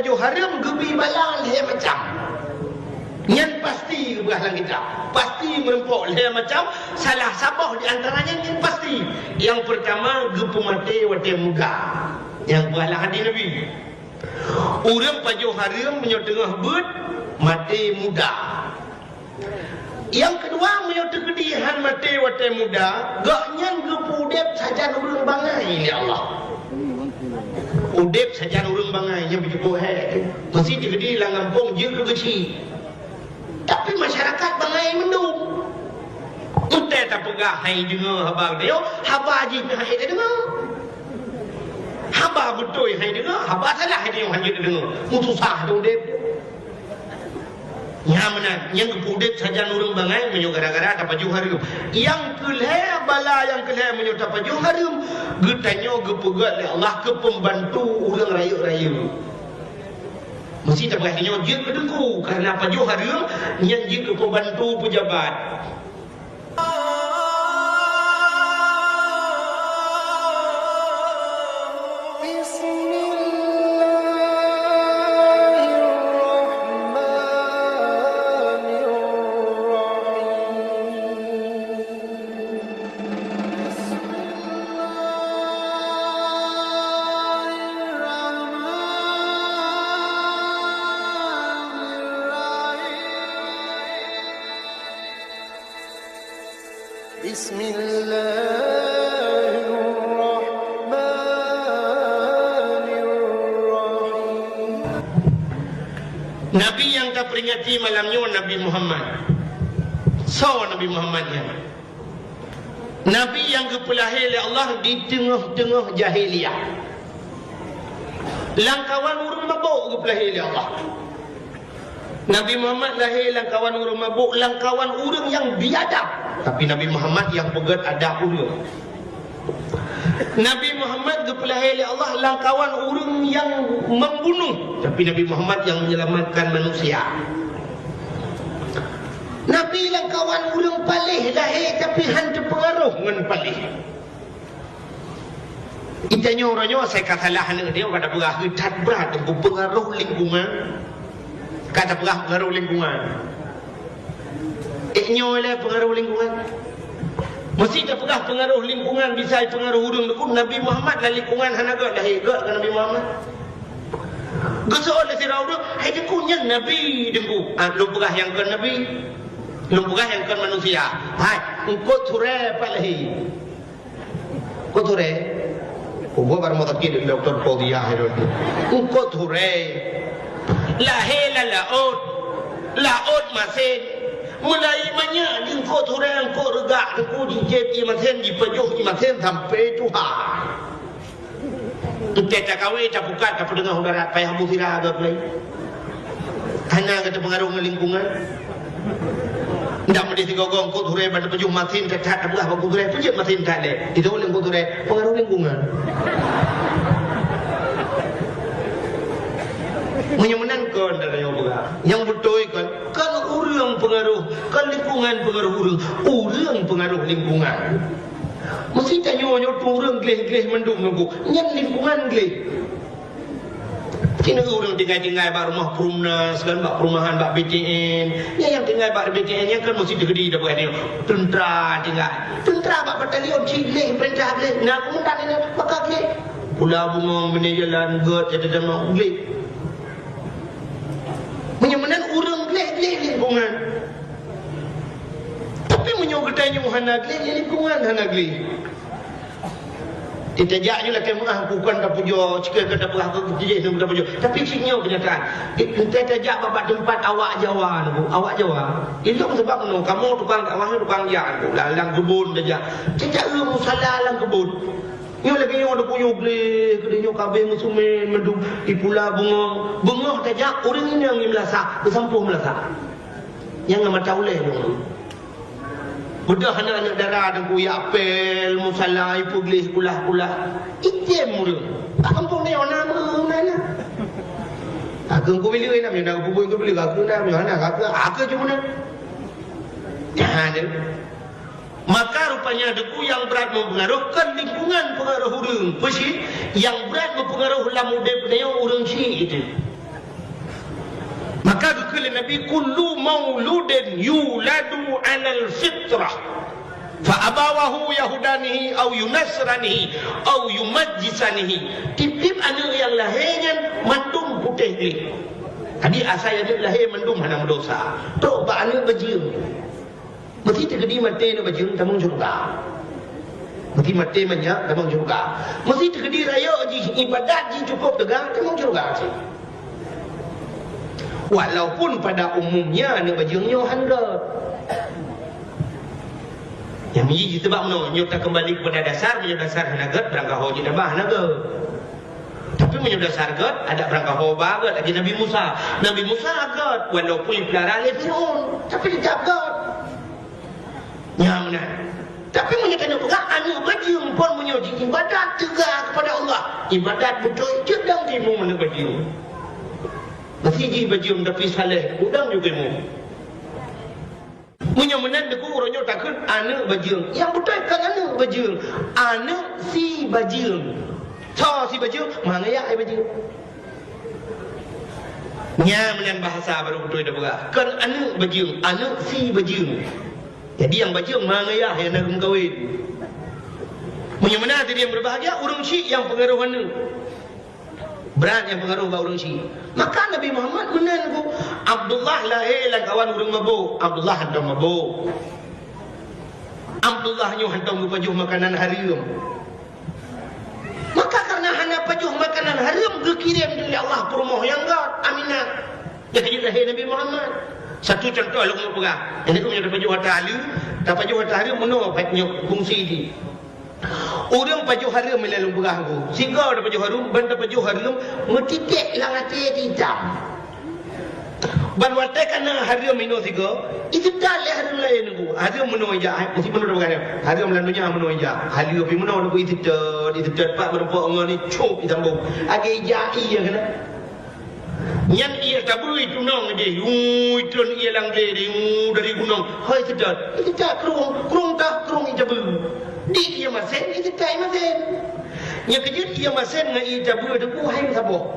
pajo haram gebi balang dia macam nyan pasti berhalang kita pasti merempok dia macam salah sabah di antaranya nyan pasti yang pertama gepu mati wate muga yang berhalang hadis Nabi urang pajo haram menyotengah bet mati muda yang kedua menyoteng kedihan mati wate muda gak nyan gepu dep saja urang bangai ya Allah udep saja urang bangai yang begitu masih digedi lang kampung je ke besi tapi masyarakat bangai mendung ute tak pegah hai dengar habang dia haba ji hai dengar haba betul hai dengar haba salah dia hanya dengar mutusah tu udep nyamana yang udep saja urang bangai menyo gara-gara dapat juharum yang keleh bala yang keleh menyo dapat juharum getanyo gepegat Allah ke pembantu urang rayu-rayu mesti tak berhentinya je ke dengku karena apa jo harum yang je ke pembantu pejabat Nabi yang tak peringati malamnya Nabi Muhammad. So Nabi Muhammadnya. Nabi yang kepelahir oleh Allah di tengah-tengah jahiliyah. Langkawan urang mabuk kepelahir oleh Allah. Nabi Muhammad lahir langkawan urang mabuk, langkawan urang yang biadab. Tapi Nabi Muhammad yang pegat adab urang. Nabi Muhammad kepelahir oleh Allah langkawan urang yang membunuh, tapi Nabi Muhammad yang menyelamatkan manusia. Nabi langkawan urang palih lahir tapi hantu pengaruh dengan palih. Itanya orangnya saya katalah dengan dia kata berah hitat berat pengaruh lingkungan. Kata berah pengaruh lingkungan. Nyolah pengaruh lingkungan. Mesti tak pegah pengaruh lingkungan bisa pengaruh urang dekun Nabi Muhammad lah lingkungan hanaga dah hegat kan Nabi Muhammad. Gesoal le sirau tu hai dekunya Nabi dengku. Lu pegah yang kan Nabi. Lu pegah yang kan manusia. Hai engkau ture palahi. Engkau ture. Gua baru mau takir Dr. Podia itu. Engkau ture. Lahela laut masih mulai banyak di kau turang kau regak kau di jeti masen di pejuh di masen sampai Tuhan. Kita kawin tak bukan tak pendengar udara payah musirah agak lain. Hanya kata pengaruh lingkungan. Tidak mesti digogong kau turang pada pejuh masen tak tak belah kau turang pejuh masen tak le. Itu oleh kau turang pengaruh lingkungan. Menyenangkan dari yang belah. Yang betul kan urang pengaruh, kan lingkungan pengaruh urang pengaruh lingkungan. Mesti tanya urang gleh mendung nunggu, yang lingkungan gleh. Kini urang tinggal bak rumah perumnas kan bak perumahan bak BTN. Yang tinggal bak BTN yang kan mesti digedi dah buat dia. Tentera tinggal. Tentera bak batalion gleh perintah gleh. Nak kemudian ini maka gleh. Pulau Bungong menejalan god ada dalam gleh. Menyemenan urang gleh lingkungan. Tapi menyogetanya hana gleh lingkungan hana gleh. Ditajaknya lah kemah bukan dah pujo cikgu kata berah kerja dah pujo. Tapi cikgu kenyataan. Kita tajak bapak tempat awak Jawa bu, awak Jawa. Itu sebab no kamu tukang awaknya tukang jalan dalam kebun saja. Tajak musala dalam kebun. Yo lagi yo ada punya gleh, kedenya kabeh musumen mendung di Pulau Bungong. Bungong tajak orang ini yang melasa, bersampuh melasa. Yang nama tauleh dong. Mudah anak-anak darah dan kuya apel, musala, ipu gleh kulah-kulah. Item murung. Tak kampung ni orang mana? Aku pilih nama yang aku pilih aku nama yang aku cuma nak. Jangan. Maka rupanya deku yang berat mempengaruhkan lingkungan pengaruh urang. Pasti yang berat mempengaruhi lamu dep dia urang si itu. Maka kata Nabi, kullu mauludin yuladu 'alal fitrah fa abawahu yahudanihi au yunasranihi au yumajjisanihi. Tip-tip anak yang lahirnya mandum putih ni. Tadi asal anak lahir mandum hana dosa. Tok ba anak berjiung. Mesti terkedi mati nak berjiung tamung syurga. Mesti mati banyak tamung syurga. Mesti terkedi raya ji ibadat ji cukup tegang tamung syurga. Walaupun pada umumnya anak berjiungnya 100. Yang ini sebab mana? Nyata kembali kepada dasar, menyebut dasar hanagat, berangkat haji tambah hanagat. Tapi menyebut dasar gat, ada berangkat hoba gat, lagi Nabi Musa. Nabi Musa gat, walaupun pelara oleh Fir'aun, tapi dia gat. Yang mana? Tapi menyatakan juga, anak berjiung pun menyuji ibadat tegak kepada Allah. Ibadat betul, jedang timu mana berjiung. Masih ji berjiung tapi saleh, udang juga mu. Menyamenan deku orangnya takut anak bajing. Yang betul kan anak bajing. Anak si bajing. Tho si bajing, mana ya ai bajing. Nya menan bahasa baru betul dah berah. Kan anak bajing, anak si bajing. Jadi yang bajing mana ya yang nak kahwin. Menyamenan tadi yang berbahagia urang syik yang pengaruh mana. Berat yang pengaruh bau orang Syiah. Maka Nabi Muhammad menangu Abdullah lahir lah kawan orang mabuk. Abdullah hantar mabuk. Abdullah nyu hantar pajuh makanan haram. Maka karena hanya pajuh makanan haram dikirim oleh Allah ke rumah yang gat Aminah. Jadi lahir Nabi Muhammad. Satu contoh lu mau pegang. Ini aku punya pajuh harta haram, tak pajuh harta haram menua patnya fungsi di. Orang pajuh haram melalui berangku. Sehingga ada pajuh haram, benda pajuh haram metitik lang hati hitam. Ban watai kana haram mino sehingga itu dah le haram lain tu. Haram menua je, mesti menua berangku. Haram lalunya menua je. Haram pi menua tu itu pak berapa orang ni cop ditambung. Agi jai ya kena. Nyan ia tabui tunong dia. Itu ia lang dari gunung. Hai sedar. Itu tak kerung ijabu. Di ia masen itu tak masen. Yang kejut ia masen dengan ijabu itu hai sabo.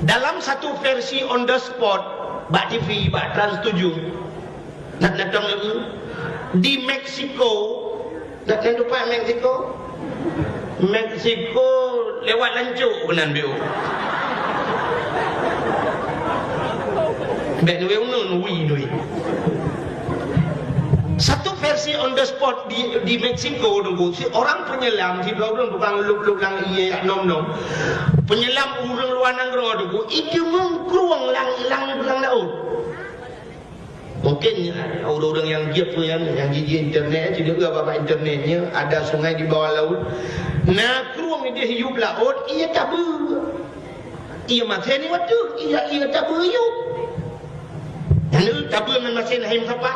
Dalam satu versi on the spot, Bak TV, Bak Trans 7 nak datang itu di Meksiko. Nak lupa Meksiko? Meksiko lewat lancuk benan biu. Bek nuwe nui. Satu versi on the spot di Meksiko dulu, si orang penyelam, si orang tukang luk lang iya nom. Penyelam urang luar negeri dulu, itu mengkruang lang laut. Mungkin orang-orang yang giat tu yang di internet, juga apa internetnya ada sungai di bawah laut. Nah, kruang dia hidup laut, ia tabu. Ia macam ni waktu, ia tabu hidup. Yang tabu dengan macam ni apa?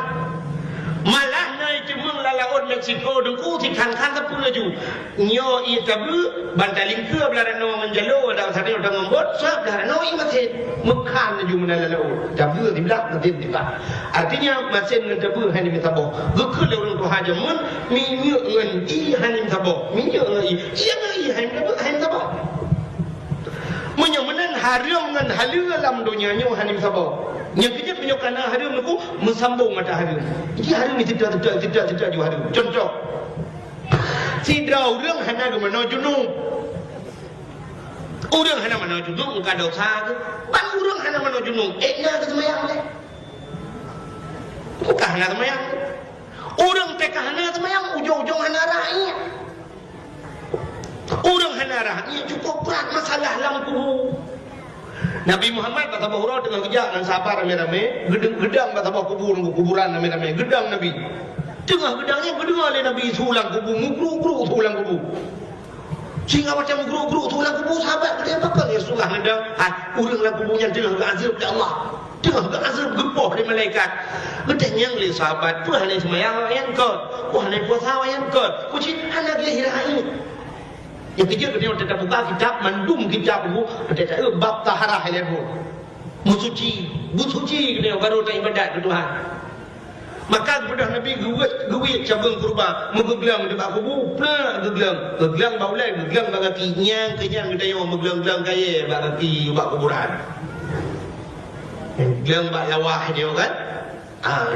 Malah naik cuma laut Meksiko dengku si kan sepuluh ju. Nyo ia tabu bantaling ke belara no menjalo ada satu orang membot sab belara no ia masih mekan ju mana laut. Tabu di belak nanti di belak. Artinya masih dengan tabu hani misabo. Gekul orang tu haja mun minyak ngan i hani misabo. Minyak ngan i. Ia ngan i hani misabo. Menyomenan haram ngan halal dalam dunia nyo hani misabo. Yang kita punya kerana haram itu mensambung mata haram. Ini haram ni tidak juga haram. Contoh, si orang hana ke mana junub. Orang hana mana junub, muka dosa ke. Pan orang hana mana junub, ekna ke semayang ke. Muka hana semayang. Orang teka hana semayang, ujung-ujung hana rakyat. Orang hana rakyat cukup berat masalah lampu. Nabi Muhammad kata bahura dengan kejak dan sabar rame-rame, gedang kata bah kuburan rame-rame, gedang Nabi. Tengah gedangnya berdengar oleh Nabi sulang kubur, mugru sulang kubur. Sehingga macam mugru sulang kubur sahabat kata apa kau ya sulang gedang, uranglah kuburnya tengah azab oleh Allah. Tengah azab gepoh dari malaikat. Gedangnya oleh sahabat, puah ni semayang yang kau, puah ni puasa yang kau. Kucing anak dia hirai. Yang kejut dia tetap buka kitab mandum kitab itu tetap bab taharah lepo musuci dia baru tak ibadat ke Tuhan. Maka kepada Nabi guwit cabang kurba megeglang di bak kubu pula geglang baulai geglang bak kaki nyang kenyang kita yo meglang-glang kaya bak kaki bak kuburan. Gelang bak lawah dia kan.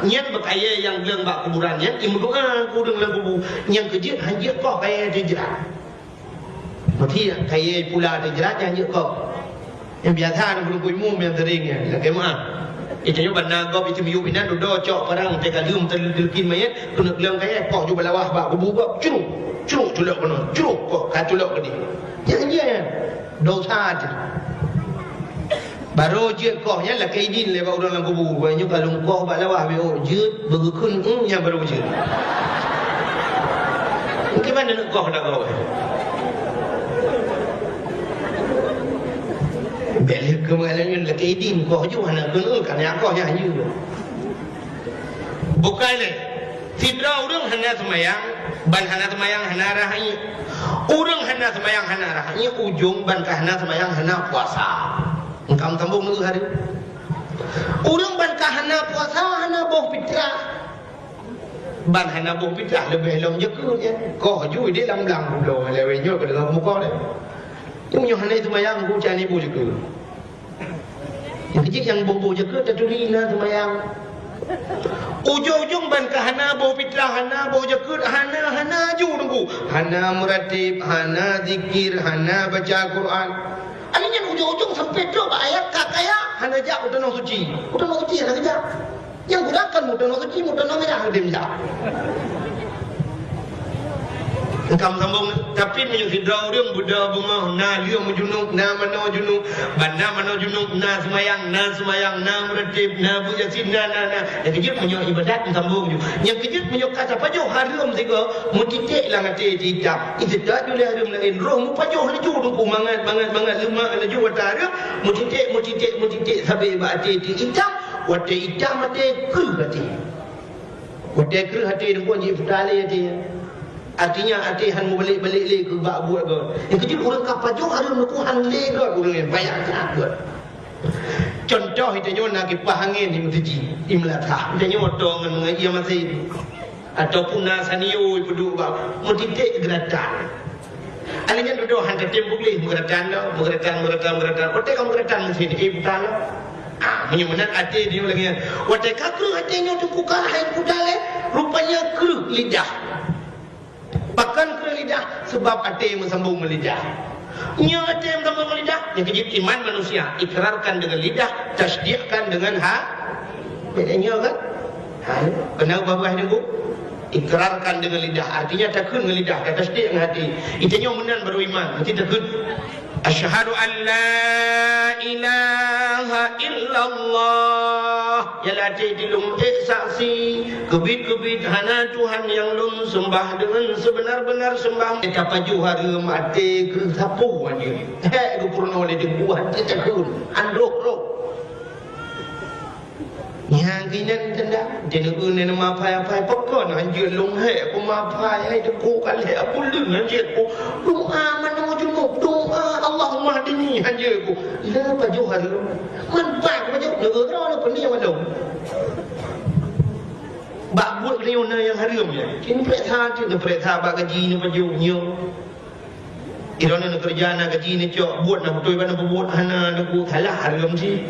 Nyen berkaya yang gelang bak kuburan nyen, imu doa ku dalam kubur. Yang kejut hanya kau kaya jerat. Mati kaya pula jerat hanya kau. Yang biasa ada belum kuimu yang teringnya. Lakai maaf. Itu juga nagop itu miu ina dodo cok parang teka lium terlilkin mayat kena gelang kaya kau juga lawah bak kubur bak curuk culok kono curuk kok kaculok ke dia. Yang dia dosa aja. Baru je kau nya lah kaidin le bak orang kubur. Banyak kalau kau bak lawah be oh je berkun yang baru je. Mungkin mana nak kau dah kau. Beli kemalangan lah kaidin kau je mana kena kan yang kau nya hanya. Bukan le. Tidak orang hanya semayang, ban hana semayang hana rahanya. Orang hana semayang hana rahanya, ujung ban hana semayang hana puasa. Engkau sambung dulu hari. Orang ban hana puasa hana boh fitrah. Ban hana boh fitrah lebih long jeknya. Kau ju dia lam-lam bulo lewenya ke dalam muka dia. Yang hana semayang ku cani bu jeka. Yang kecil yang bobo jeka tatulina semayang. Ujung-ujung ban hana bau fitrah hana bau jakut hana ju nunggu hana muratib hana zikir hana baca Quran aninya ujung-ujung sampai tu ayat kakaya hana jak udah suci hana jak yang gunakan udah suci udah merah dem jak engkau sambung tapi menyusidau orang Buddha bunga na liang menjunuk na mano junuk bana mano junuk na semayang na meratib na bujasin na yang kejut menyok ibadat sambung ju yang kejut menyok kata pajoh harum sego mutitik lang ate hitam itu dak jule harum lain roh mu pajoh le ju duk mangat lemak le ju wata mutitik sabe ba ate hitam wate hitam ate kru hati duk ji futale ate artinya hatihan mu balik-balik le ke bak buat ke. Yang kecil orang kapajo ada nak han le ke orang yang banyak sangat. Contoh itu nyo nak kipas angin di masjid imlatah. Itu nyo dong dengan ia masih ataupun nasanio peduk bak mutitik gerakan. Alanya duduk han tembok le gerakan. Otak kamu gerakan mesti bukan. Menyumenat hati dia lagi. Otak kru hatinya tu buka hai kudale rupanya kru lidah. Bahkan ke lidah sebab hati bersambung lidah. Nya hati bersambung lidah yang kejip iman manusia ikrarkan dengan lidah, tasdiqkan dengan bedanya kan? Kenapa bahas ni bu? Ikrarkan dengan lidah artinya takun dengan lidah, tasdiq dengan hati. Itanya menan baru iman, mesti takun. Asyhadu an la ilaha illallah. Ialah dilum saksi kebit-kebit hana Tuhan yang lum sembah dengan sebenar-benar sembah. Kita paju hari mati ke sapu aja. Hek ke purna oleh dibuat takun androk. Yang kinan tanda jadi guna nama apa pokon anjir long hek aku mapai hai deku kali aku lung anjir aku doa mana junub doa Allahumma hadini anjir aku la paju hari man pak paju negara lo pening malum bak buat reuna yang harum je kini periksa bak gaji ni paju nyo irona nak kerja nak gaji ni cok buat nak betul mana buat hana aku salah harum sih.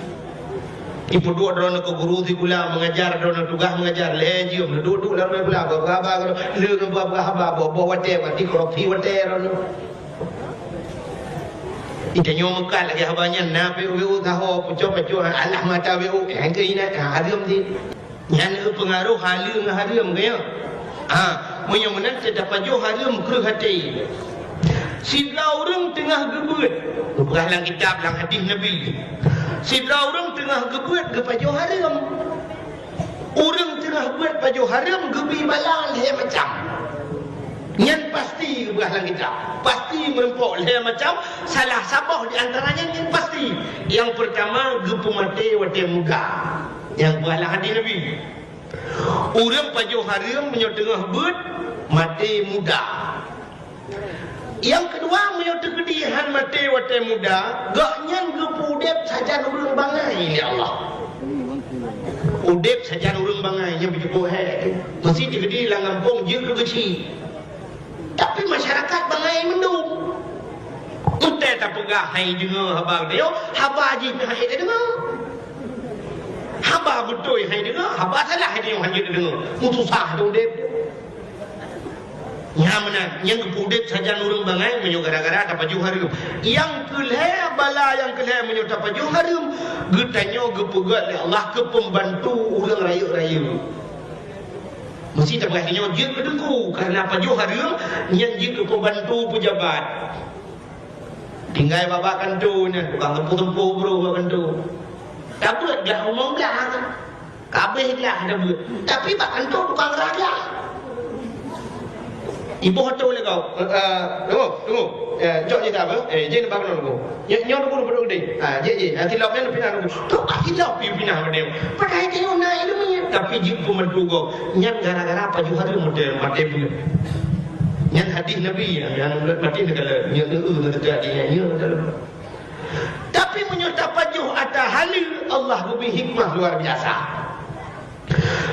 Ibu dua drone ke guru di kula mengajar drone tugas mengajar lejium duduk lalu kula baba le baba bawa wate mati kopi wate rono itanya mekal lagi habanya na PU tahu pucuk Allah mata PU hang ke ina harum di yang pengaruh harum ke ya punya menan terdapat jo harum ke hati sila orang tengah gebut bukan kitab lang hadis Nabi. Sila orang tengah gebuat ke pajo haram. Orang tengah buat pajo haram gebi balang le macam. Nyan pasti belah kita. Pasti merempok le macam salah sabah di antaranya nyan pasti. Yang pertama gepu mati wate muda. Yang belah hadis Nabi. Orang pajo haram menyo tengah buat mati muda. Yang kedua menyatu kedihan mati wate muda gaknya gepudep saja urang bangai ni Allah udep saja urang bangai yang begitu hek masih digedi lang kampung je ke kecil tapi masyarakat bangai mendung ente tak pegah hai dengar habang dia haba ji hai dengar haba betul hai dengar, haba salah hai dia hanya dengar. Mutusah tu dep. Nyamana yang kepudek saja nurung bangai menyo gara-gara dapat baju harum. Yang keleh bala yang keleh menyo dapat baju harum, getanyo gepegat le Allah ke pembantu orang raya-raya. Mesti tak berhanya je kedengku karena baju harum yang je ke pembantu pejabat. Tinggal babak kantu ni, tukang tempuh-tempuh bro babak kantu. Tak buat dah omong dah. Kabeh dah dah buat. Tapi bak kantu tukang raga. Ibu hotel le kau. Tunggu. Jok je tak apa? Je nak bangun aku. Nyo dulu dulu deh. Je. Tilap ni pindah aku. Tu tilap pindah dia. Pakai dia naik ilmunya. Tapi je pemandu kau. Nyat gara-gara apa juga tu model mati pun. Nyat hadis Nabi yang mati negara nyat terjadi nyat. Tapi menyerta pajuh atas halil Allah lebih hikmah luar biasa.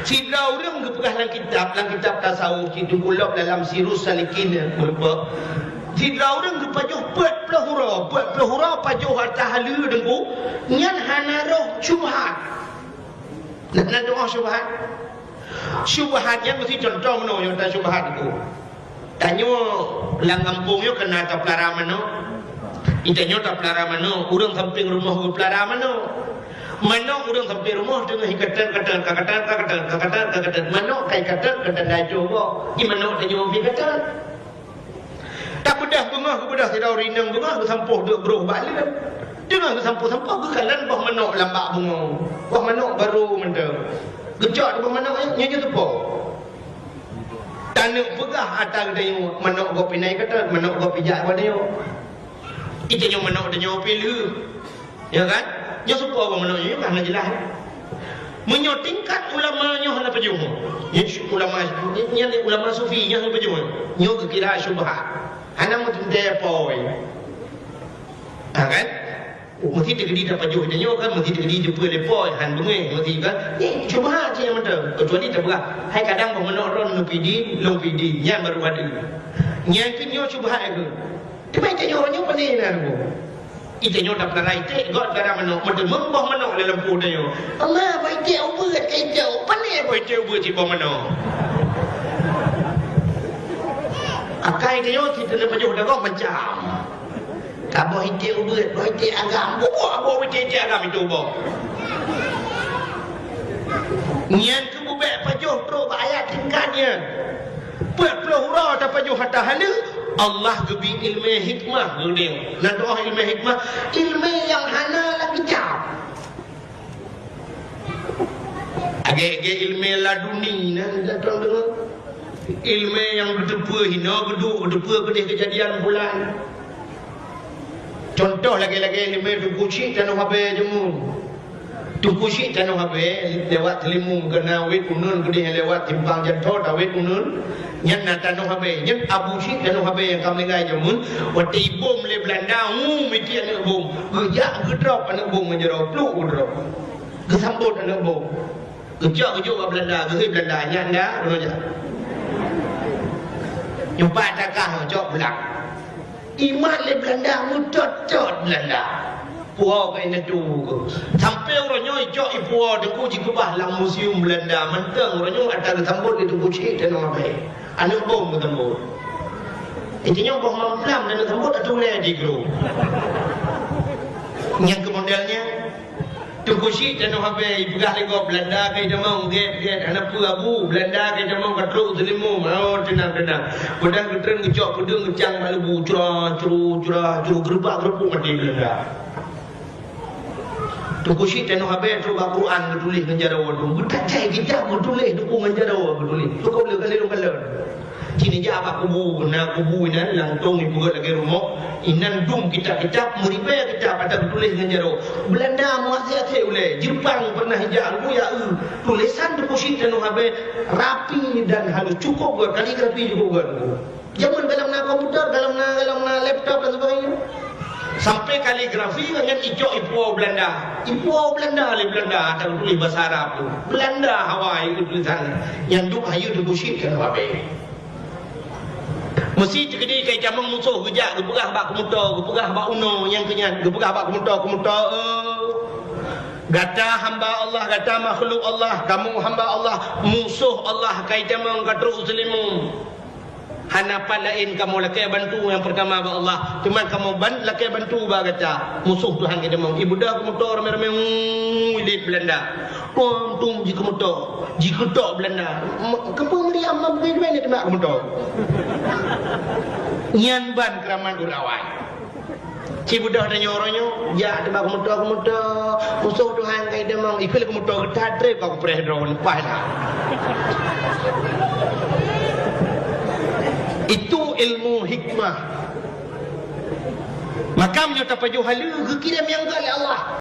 Sila orang kepegah dalam kitab tasawuf itu ulap dalam Sirus Salikin merupa. Sila orang kepajuh 40 huruf pajuh atas halil dengku nyan hanaroh syubhat. Nak doa syubhat. Syubhat yang mesti contoh meno yang tak syubhat itu. Tanyo lang kampung yo kena tak pelara mano. Intanyo tak pelara mano, urang samping rumah ke pelara mano. Mano urang samping rumah dengan hikatan mano kai katan dajo go. I mano tanyo bi katan. Tak bedah bunga tidak rinang bunga ke sampuh duk bro balik. Jangan ke sampuh-sampuh ke kalan bah mano lambak bunga. Bah mano baru mendem. Gejak bah mano nya tepo. Tanuk pegah atas dia manok go pinai kata manok go pijak pada dia. Itu yang manok dia pilih. Ya kan? Nya supo apa manok ni kan jelas. Menyo tingkat ulama nya hala pejuh. Ya ulama sufi nya hala pejuh. Nya kira syubhat. Ana mutun dia poi. Kan? Mesti terjadi dapat juh dia kan mesti terjadi jumpa lepoi han bengai mesti kan ni cuma aja yang ada kecuali tak berat hai kadang menonron lupidi yang baru ada yang pinyo cuba aku tapi tanya orangnya pandai nak aku itu tak pernah raite god gara menok membah menok dalam pu dia Allah baik dia ubah kai dia pandai baik dia ubah tiba menok akai dia kita nak pajuh dah kau macam Kabo hiti ubet, bo hiti agam, bo hiti agam itu bo. Nyan ke ubet pajuh pro ayat tingkatnya. Buat pelahura tak pajuh hatta hala. Allah gebi ilmu hikmah dia. Nak doa ilmu hikmah, ilmu yang hana lagi jauh. Agak-agak ilmu laduni nak tuan dengar. Ilmu yang berdepa hina berdepa kedih kejadian bulan. Contoh lagi-lagi ilmu tukusi tanah habis jemu. Tukusi tanah habis lewat limu kena wet unun kedih lewat timpang jantor dawet unun. Nyan tanah habis, nyan abusi tanah habis yang kami ngai jemu. Wati bom le Belanda, mesti anak bom. Gejak gedrop anak bom menjerau pluk gedrop. Gesambut anak bom. Gejak ke Belanda, ke Belanda nyan dah, roja. Jumpa takah jok belak. Iman le Belanda mutot Belanda. Puau kai nadu ko. Sampai orangnya ijok ipuau deku jikubah lang museum Belanda menteng orangnya ada sambut itu buci dan apa. Anu bom sambut. Intinya bom mamplam dan sambut atu le di grup. Yang ke modelnya tukusi dan apa ibugah lego Belanda kai demong get anak abu Belanda kai demong katru zelimu mau tenang pedang ketren ngejok pedang ngecang malu curah gerbak mati Belanda tukusi dan apa tu Quran tulis ngejarawa tu betacai kita tulis dukung ngejarawa tulis cukup le kali lu Cini jawab kubu ina langtung ibu lagi rumah inan dum kita meribe kita pada tulis dengan jaro Belanda muasir oleh Jepang pernah hijau ya tulisan deposit dan habe rapi dan halus cukup buat kaligrafi juga buat zaman dalam komputer dalam laptop dan sebagainya sampai kaligrafi dengan hijau ipuau Belanda le Belanda ada tulis bahasa Arab Belanda Hawaii tulisan yang duk hayu deposit dan habe mesti jadi kai jamang musuh gejak gepegah bak komuter gepegah bak uno yang kenyan gepegah bak komuter Gata hamba Allah, gata makhluk Allah, kamu hamba Allah, musuh Allah kaitan mengkatru muslimun. Hanapan lain kamu lakai bantu yang pertama ba Allah. Cuma kamu lakai bantu ba gata musuh Tuhan kita mau. Ibu dah kamu tor merme wilit Belanda. Tum jika kamu tor, jika tok Belanda. Kamu melihat mam begini ni kamu tor. Nyan ban keraman urawan. Si budak dah nyoronyo, ya tebak kemudian musuh Tuhan kaya dia mau ikut kemudian kita trip kau pereh drone pas lah. Itu ilmu hikmah. Maka menyata pajuh halu kirim yang oleh Allah.